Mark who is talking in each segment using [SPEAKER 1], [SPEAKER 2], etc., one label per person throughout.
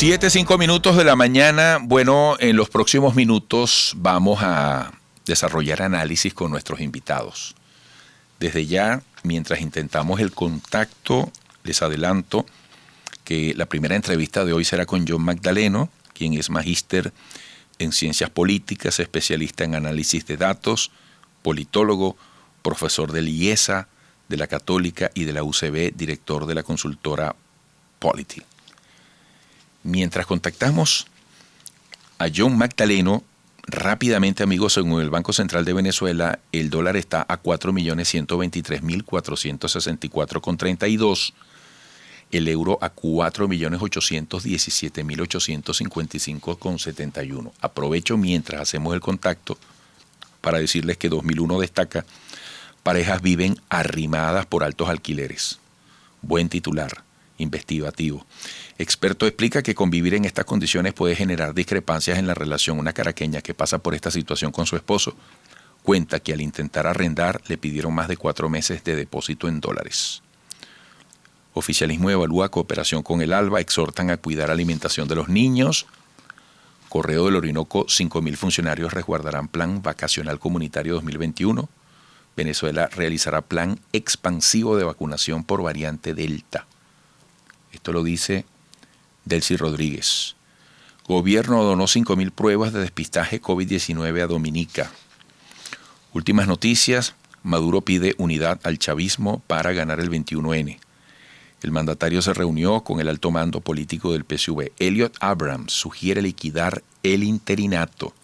[SPEAKER 1] 7:05 de la mañana. Bueno, en los próximos minutos vamos a desarrollar análisis con nuestros invitados. Desde ya, mientras intentamos el contacto, les adelanto que la primera entrevista de hoy será con John Magdaleno, quien es magíster en ciencias políticas, especialista en análisis de datos, politólogo, profesor del IESA, de la Católica y de la UCB, director de la consultora Polity. Mientras contactamos a John Magdaleno, rápidamente, amigos, según el Banco Central de Venezuela, el dólar está a 4.123.464,32, el euro a 4.817.855,71. Aprovecho mientras hacemos el contacto para decirles que 2001 destaca: parejas viven arrimadas por altos alquileres. Buen titular, investigativo. Experto explica que convivir en estas condiciones puede generar discrepancias en la relación. Una caraqueña que pasa por esta situación con su esposo cuenta que al intentar arrendar le pidieron más de 4 meses de depósito en dólares. Oficialismo evalúa cooperación con el ALBA, exhortan a cuidar alimentación de los niños. Correo del Orinoco, 5.000 funcionarios resguardarán plan vacacional comunitario 2021. Venezuela realizará plan expansivo de vacunación por variante Delta. Esto lo dice Delcy Rodríguez. Gobierno donó 5.000 pruebas de despistaje COVID-19 a Dominica. Últimas noticias: Maduro pide unidad al chavismo para ganar el 21N. El mandatario se reunió con el alto mando político del PSV. Elliot Abrams sugiere liquidar el interinato.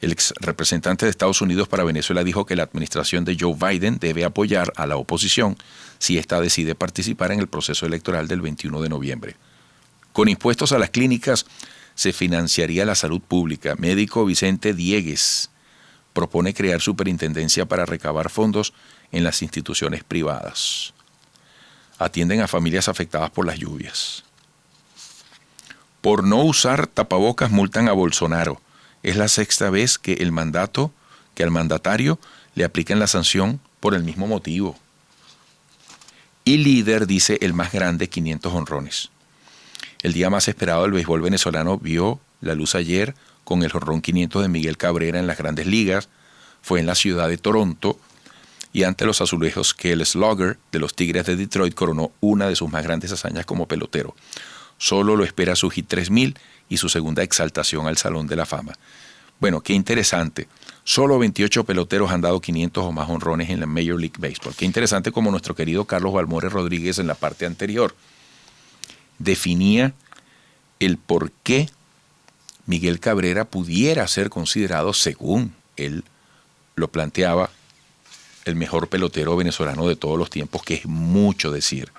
[SPEAKER 1] El ex representante de Estados Unidos para Venezuela dijo que la administración de Joe Biden debe apoyar a la oposición si ésta decide participar en el proceso electoral del 21 de noviembre. Con impuestos a las clínicas se financiaría la salud pública. Médico Vicente Diegues propone crear superintendencia para recabar fondos en las instituciones privadas. Atienden a familias afectadas por las lluvias. Por no usar tapabocas multan a Bolsonaro. Es la 6ª vez que al mandatario le aplican la sanción por el mismo motivo. Y líder dice el más grande, 500 jonrones. El día más esperado del béisbol venezolano vio la luz ayer con el jonrón 500 de Miguel Cabrera en las Grandes Ligas. Fue en la ciudad de Toronto y ante los azulejos que el slugger de los Tigres de Detroit coronó una de sus más grandes hazañas como pelotero. Solo lo espera su hit 3000 y su segunda exaltación al Salón de la Fama. Bueno, qué interesante. Solo 28 peloteros han dado 500 o más jonrones en la Major League Baseball. Qué interesante como nuestro querido Carlos Balmores Rodríguez en la parte anterior definía el por qué Miguel Cabrera pudiera ser considerado, según él lo planteaba, el mejor pelotero venezolano de todos los tiempos, que es mucho decir.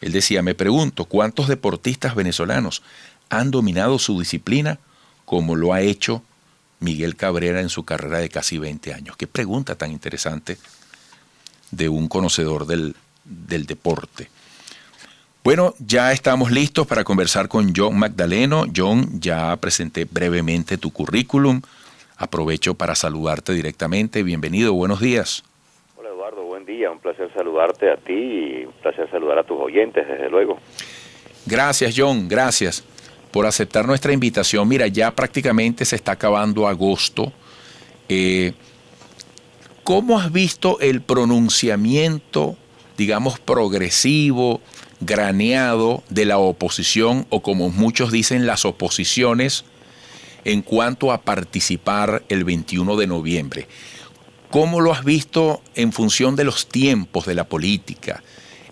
[SPEAKER 1] Él decía: me pregunto, ¿cuántos deportistas venezolanos han dominado su disciplina como lo ha hecho Miguel Cabrera en su carrera de casi 20 años? Qué pregunta tan interesante de un conocedor del deporte. Bueno, ya estamos listos para conversar con John Magdaleno. John, ya presenté brevemente tu currículum. Aprovecho para saludarte directamente. Bienvenido, buenos días.
[SPEAKER 2] Hola Eduardo, buen día. Un placer saludarte a ti y un placer saludar a tus oyentes, desde luego.
[SPEAKER 1] Gracias, John, gracias por aceptar nuestra invitación. Mira, ya prácticamente se está acabando agosto. ¿Cómo has visto el pronunciamiento, digamos, progresivo, graneado de la oposición, o como muchos dicen, las oposiciones, en cuanto a participar el 21 de noviembre? ¿Cómo lo has visto en función de los tiempos de la política,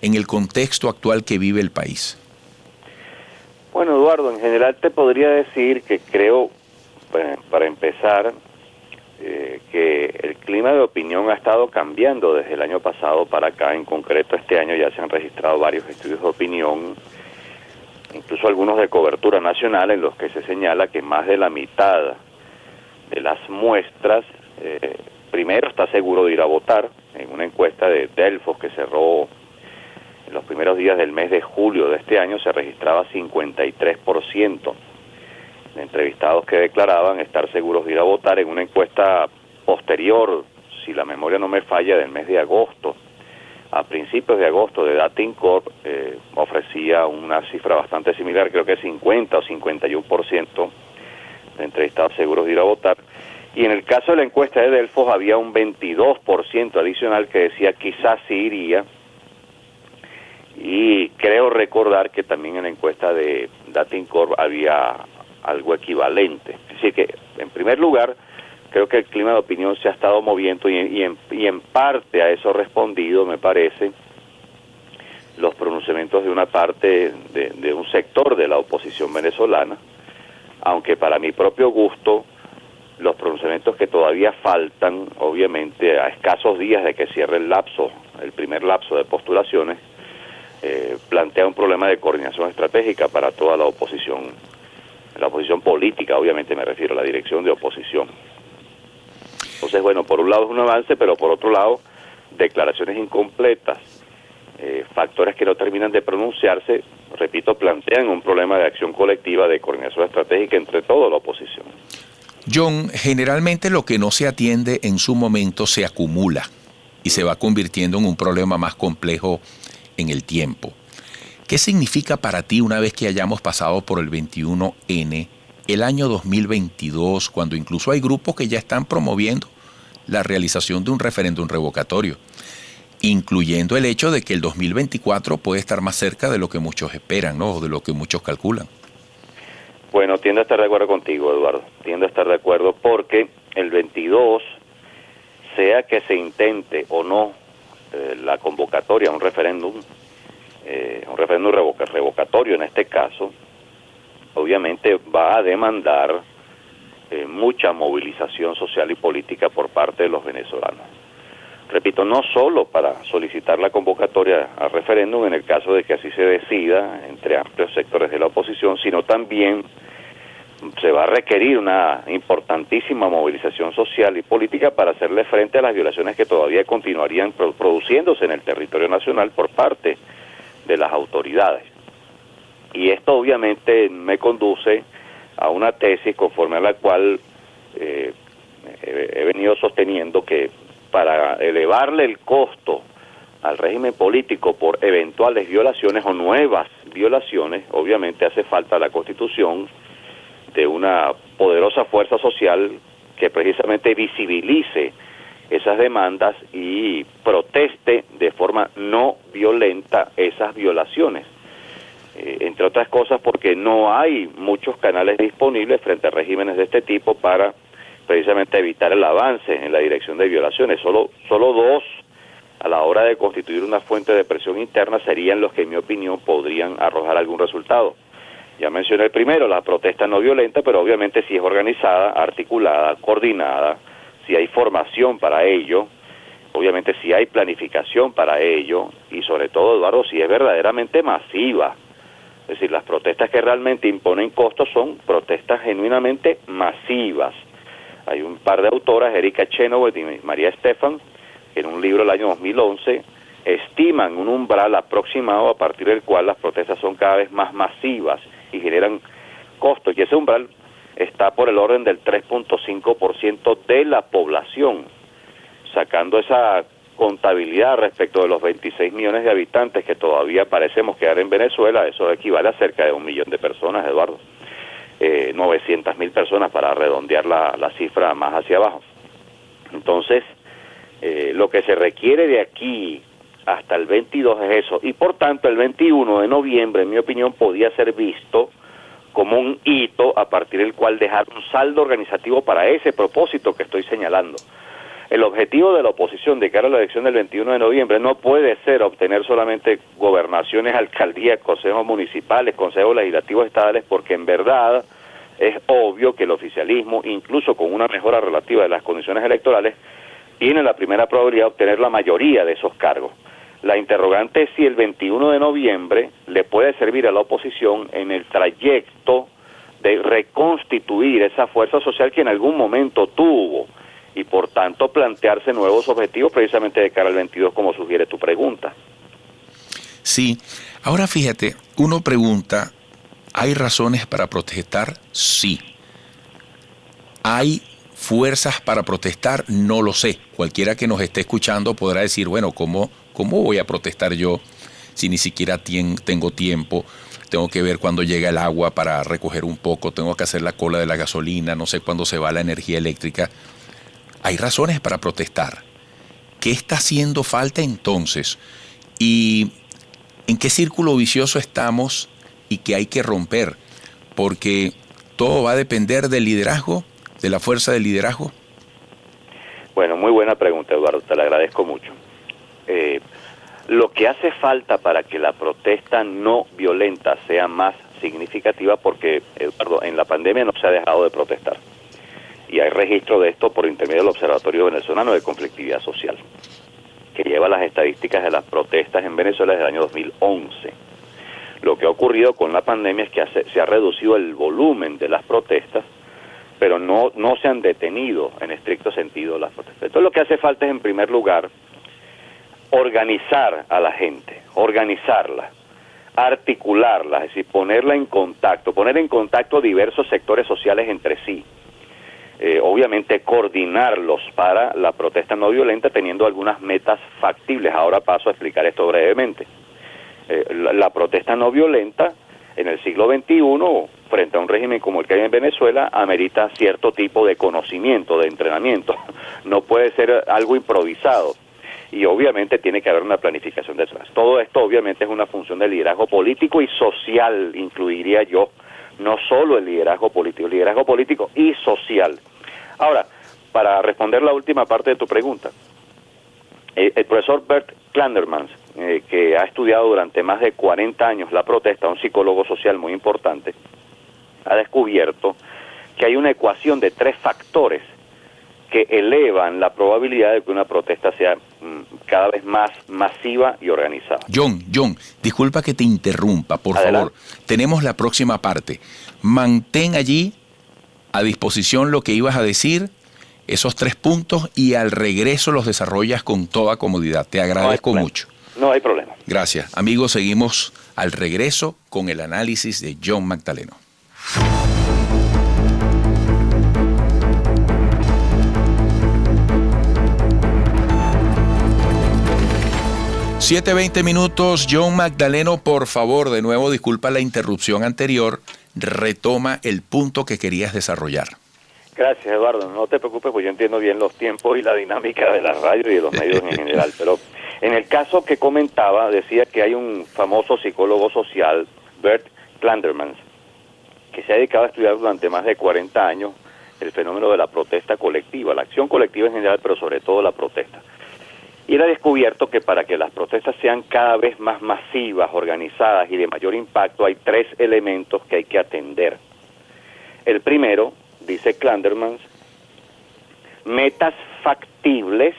[SPEAKER 1] en el contexto actual que vive el país?
[SPEAKER 2] Bueno, Eduardo, en general te podría decir que creo, para empezar, que el clima de opinión ha estado cambiando desde el año pasado para acá. En concreto, este año ya se han registrado varios estudios de opinión, incluso algunos de cobertura nacional, en los que se señala que más de la mitad de las muestras, primero, está seguro de ir a votar. En una encuesta de Delfos que cerró en los primeros días del mes de julio de este año, se registraba 53% de entrevistados que declaraban estar seguros de ir a votar. En una encuesta posterior, si la memoria no me falla, del mes de agosto, a principios de agosto de Datincorp ofrecía una cifra bastante similar, creo que 50 o 51% de entrevistados seguros de ir a votar. Y en el caso de la encuesta de Delfos había un 22% adicional que decía quizás sí iría. Y creo recordar que también en la encuesta de Datincorp había algo equivalente. Así que, en primer lugar, creo que el clima de opinión se ha estado moviendo y en parte a eso respondido, me parece, los pronunciamientos de una parte de un sector de la oposición venezolana, aunque para mi propio gusto, los pronunciamientos que todavía faltan, obviamente, a escasos días de que cierre el primer lapso de postulaciones, plantea un problema de coordinación estratégica para toda la oposición política, obviamente me refiero a la dirección de oposición. Entonces, bueno, por un lado es un avance, pero por otro lado, declaraciones incompletas, factores que no terminan de pronunciarse, repito, plantean un problema de acción colectiva, de coordinación estratégica entre toda la oposición.
[SPEAKER 1] John, generalmente lo que no se atiende en su momento se acumula y se va convirtiendo en un problema más complejo en el tiempo. ¿Qué significa para ti, una vez que hayamos pasado por el 21N, el año 2022, cuando incluso hay grupos que ya están promoviendo la realización de un referéndum revocatorio, incluyendo el hecho de que el 2024 puede estar más cerca de lo que muchos esperan, ¿no? O de lo que muchos calculan?
[SPEAKER 2] Bueno, tiendo a estar de acuerdo contigo, Eduardo. Tiendo a estar de acuerdo porque el 22, sea que se intente o no la convocatoria a un referéndum revocatorio en este caso, obviamente va a demandar mucha movilización social y política por parte de los venezolanos. Repito, no solo para solicitar la convocatoria al referéndum en el caso de que así se decida entre amplios sectores de la oposición, sino también se va a requerir una importantísima movilización social y política para hacerle frente a las violaciones que todavía continuarían produciéndose en el territorio nacional por parte de las autoridades. Y esto obviamente me conduce a una tesis conforme a la cual he venido sosteniendo que para elevarle el costo al régimen político por eventuales violaciones o nuevas violaciones, obviamente hace falta la constitución de una poderosa fuerza social que precisamente visibilice esas demandas y proteste de forma no violenta esas violaciones. Entre otras cosas porque no hay muchos canales disponibles frente a regímenes de este tipo para precisamente evitar el avance en la dirección de violaciones. Solo dos a la hora de constituir una fuente de presión interna serían los que en mi opinión podrían arrojar algún resultado. Ya mencioné el primero, la protesta no violenta, pero obviamente si es organizada, articulada, coordinada, si hay formación para ello, obviamente si hay planificación para ello, y sobre todo, Eduardo, si es verdaderamente masiva. Es decir, las protestas que realmente imponen costos son protestas genuinamente masivas. Hay un par de autoras, Erika Chenoweth y María Estefan, que en un libro del año 2011 estiman un umbral aproximado a partir del cual las protestas son cada vez más masivas y generan costos, y ese umbral está por el orden del 3.5% de la población. Sacando esa contabilidad respecto de los 26 millones de habitantes que todavía parecemos quedar en Venezuela, eso equivale a cerca de 1 millón de personas, Eduardo. 900.000 personas para redondear la cifra más hacia abajo. Entonces, lo que se requiere de aquí hasta el 22 es eso, y por tanto el 21 de noviembre, en mi opinión, podía ser visto como un hito a partir del cual dejar un saldo organizativo para ese propósito que estoy señalando. El objetivo de la oposición de cara a la elección del 21 de noviembre no puede ser obtener solamente gobernaciones, alcaldías, consejos municipales, consejos legislativos estadales, porque en verdad es obvio que el oficialismo, incluso con una mejora relativa de las condiciones electorales, tiene la primera probabilidad de obtener la mayoría de esos cargos. La interrogante es si el 21 de noviembre le puede servir a la oposición en el trayecto de reconstituir esa fuerza social que en algún momento tuvo y por tanto plantearse nuevos objetivos precisamente de cara al 22 como sugiere tu pregunta.
[SPEAKER 1] Sí, ahora fíjate, uno pregunta, ¿hay razones para protestar? Sí. ¿Hay fuerzas para protestar, no lo sé. Cualquiera que nos esté escuchando podrá decir, bueno, ¿cómo voy a protestar yo si ni siquiera tengo tiempo? Tengo que ver cuándo llega el agua para recoger un poco, tengo que hacer la cola de la gasolina, no sé cuándo se va la energía eléctrica. Hay razones para protestar. ¿Qué está haciendo falta entonces? ¿Y en qué círculo vicioso estamos y qué hay que romper? Porque todo va a depender del liderazgo, de la fuerza del liderazgo.
[SPEAKER 2] Bueno, muy buena pregunta, Eduardo, te la agradezco mucho. Lo que hace falta para que la protesta no violenta sea más significativa, porque, Eduardo, en la pandemia no se ha dejado de protestar. Y hay registro de esto por intermedio del Observatorio Venezolano de Conflictividad Social, que lleva las estadísticas de las protestas en Venezuela desde el año 2011. Lo que ha ocurrido con la pandemia es que se ha reducido el volumen de las protestas, pero no se han detenido en estricto sentido las protestas. Entonces lo que hace falta es, en primer lugar, organizar a la gente, organizarla, articularla, es decir, poner en contacto diversos sectores sociales entre sí. Obviamente coordinarlos para la protesta no violenta, teniendo algunas metas factibles. Ahora paso a explicar esto brevemente. La protesta no violenta en el siglo XXI, frente a un régimen como el que hay en Venezuela, amerita cierto tipo de conocimiento, de entrenamiento. No puede ser algo improvisado. Y obviamente tiene que haber una planificación detrás. Todo esto obviamente es una función del liderazgo político y social, incluiría yo, no solo el liderazgo político y social. Ahora, para responder la última parte de tu pregunta, el profesor Bert Klandermans, que ha estudiado durante más de 40 años la protesta, un psicólogo social muy importante, ha descubierto que hay una ecuación de 3 factores que elevan la probabilidad de que una protesta sea cada vez más masiva y organizada.
[SPEAKER 1] John, disculpa que te interrumpa, por
[SPEAKER 2] Adelante.
[SPEAKER 1] favor. Tenemos la próxima parte. Mantén allí a disposición lo que ibas a decir, esos 3 puntos, y al regreso los desarrollas con toda comodidad. Te agradezco mucho.
[SPEAKER 2] No hay problema.
[SPEAKER 1] Gracias. Amigos, seguimos al regreso con el análisis de John Magdaleno. 7:20 minutos. John Magdaleno, por favor, de nuevo, disculpa la interrupción anterior, retoma el punto que querías desarrollar.
[SPEAKER 2] Gracias, Eduardo. No te preocupes, pues yo entiendo bien los tiempos y la dinámica de la radio y de los medios en general, pero en el caso que comentaba, decía que hay un famoso psicólogo social, Bert Klandermans, que se ha dedicado a estudiar durante más de 40 años el fenómeno de la protesta colectiva, la acción colectiva en general, pero sobre todo la protesta. Y él ha descubierto que para que las protestas sean cada vez más masivas, organizadas y de mayor impacto, hay 3 elementos que hay que atender. El primero, dice Klandermans, metas factibles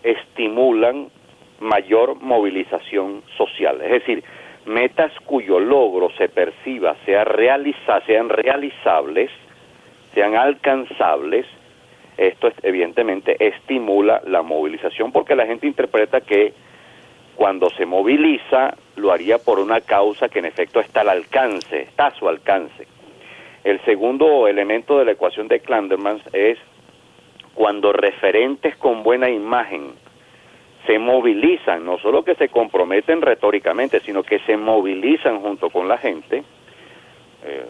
[SPEAKER 2] estimulan mayor movilización social. Es decir, metas cuyo logro se perciba sean realizables, sean alcanzables. Esto evidentemente estimula la movilización, porque la gente interpreta que cuando se moviliza lo haría por una causa que en efecto está a su alcance. El segundo elemento de la ecuación de Klandermans es cuando referentes con buena imagen se movilizan, no solo que se comprometen retóricamente, sino que se movilizan junto con la gente.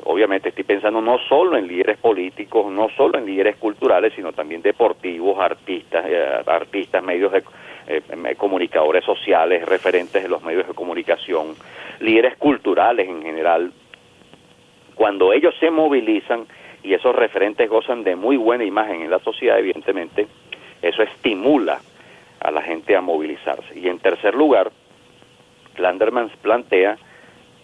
[SPEAKER 2] Obviamente estoy pensando no solo en líderes políticos, no solo en líderes culturales, sino también deportivos, artistas, medios de comunicadores sociales, referentes de los medios de comunicación, líderes culturales en general. Cuando ellos se movilizan y esos referentes gozan de muy buena imagen en la sociedad, evidentemente eso estimula a la gente a movilizarse. Y en tercer lugar, Klandermans plantea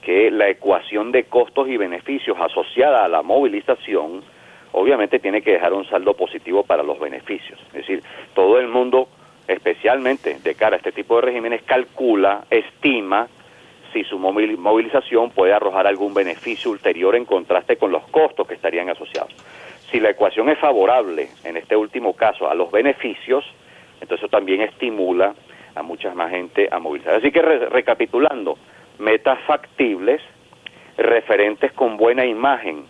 [SPEAKER 2] que la ecuación de costos y beneficios asociada a la movilización obviamente tiene que dejar un saldo positivo para los beneficios. Es decir, todo el mundo, especialmente de cara a este tipo de regímenes, calcula, estima si su movilización puede arrojar algún beneficio ulterior en contraste con los costos que estarían asociados. Si la ecuación es favorable, en este último caso, a los beneficios, entonces eso también estimula a mucha más gente a movilizar. Así que recapitulando, metas factibles, referentes con buena imagen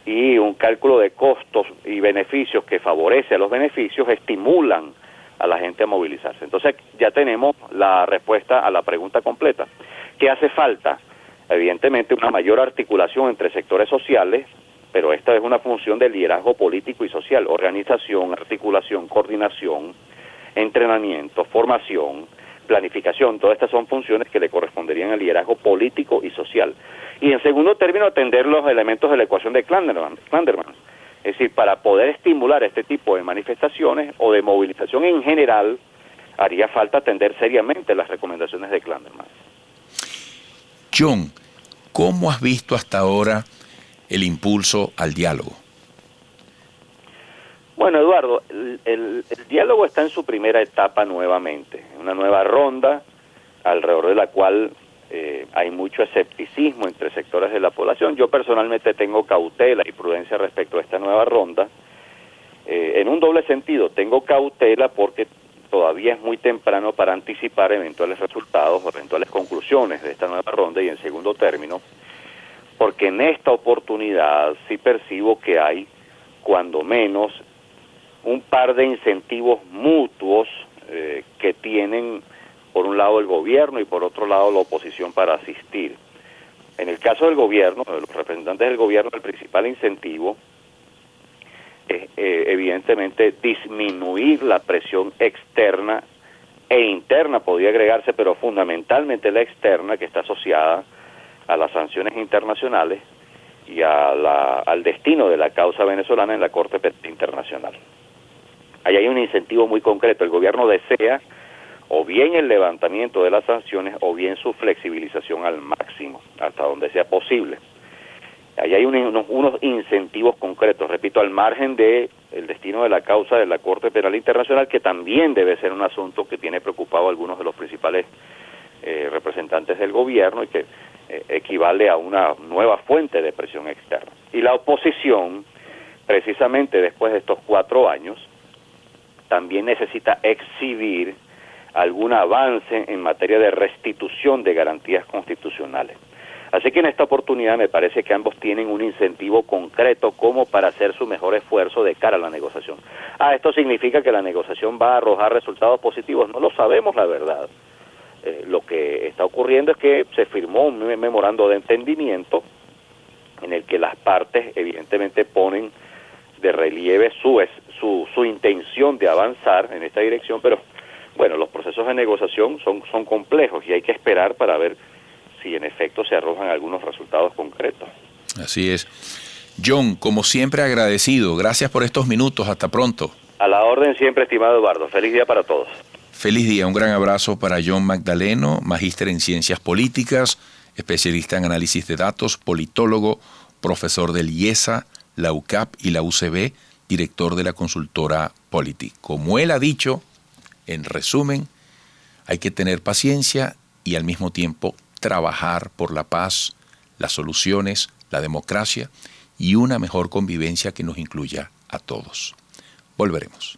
[SPEAKER 2] y un cálculo de costos y beneficios que favorece a los beneficios estimulan a la gente a movilizarse. Entonces ya tenemos la respuesta a la pregunta completa. ¿Qué hace falta? Evidentemente una mayor articulación entre sectores sociales, pero esta es una función del liderazgo político y social: organización, articulación, coordinación, entrenamiento, formación, planificación. Todas estas son funciones que le corresponderían al liderazgo político y social. Y en segundo término, atender los elementos de la ecuación de Clanderman. Es decir, para poder estimular este tipo de manifestaciones o de movilización en general, haría falta atender seriamente las recomendaciones de Clanderman.
[SPEAKER 1] John, ¿cómo has visto hasta ahora el impulso al diálogo?
[SPEAKER 2] Bueno, Eduardo, el diálogo está en su primera etapa nuevamente, una nueva ronda alrededor de la cual hay mucho escepticismo entre sectores de la población. Yo personalmente tengo cautela y prudencia respecto a esta nueva ronda, en un doble sentido. Tengo cautela porque todavía es muy temprano para anticipar eventuales resultados o eventuales conclusiones de esta nueva ronda, y en segundo término, porque en esta oportunidad sí percibo que hay, cuando menos, un par de incentivos mutuos que tienen, por un lado, el gobierno y por otro lado la oposición para asistir. En el caso del gobierno, de los representantes del gobierno, el principal incentivo es evidentemente disminuir la presión externa e interna, podría agregarse, pero fundamentalmente la externa, que está asociada a las sanciones internacionales y al destino de la causa venezolana en la Corte Penal Internacional. Ahí hay un incentivo muy concreto. El gobierno desea o bien el levantamiento de las sanciones o bien su flexibilización al máximo, hasta donde sea posible. Ahí hay unos incentivos concretos, repito, al margen de el destino de la causa de la Corte Penal Internacional, que también debe ser un asunto que tiene preocupado a algunos de los principales representantes del gobierno y que equivale a una nueva fuente de presión externa. Y la oposición, precisamente después de estos 4 años, también necesita exhibir algún avance en materia de restitución de garantías constitucionales. Así que en esta oportunidad me parece que ambos tienen un incentivo concreto como para hacer su mejor esfuerzo de cara a la negociación. ¿Esto significa que la negociación va a arrojar resultados positivos? No lo sabemos, la verdad. Lo que está ocurriendo es que se firmó un memorando de entendimiento en el que las partes evidentemente ponen de relieve su intención de avanzar en esta dirección, pero bueno, los procesos de negociación son complejos y hay que esperar para ver si en efecto se arrojan algunos resultados concretos.
[SPEAKER 1] Así es. John, como siempre agradecido. Gracias por estos minutos. Hasta pronto.
[SPEAKER 2] A la orden siempre, estimado Eduardo. Feliz día para todos.
[SPEAKER 1] Feliz día. Un gran abrazo para John Magdaleno, magíster en Ciencias Políticas, especialista en análisis de datos, politólogo, profesor del IESA, la UCAP y la UCB, director de la consultora Polity. Como él ha dicho, en resumen, hay que tener paciencia y al mismo tiempo trabajar por la paz, las soluciones, la democracia y una mejor convivencia que nos incluya a todos. Volveremos.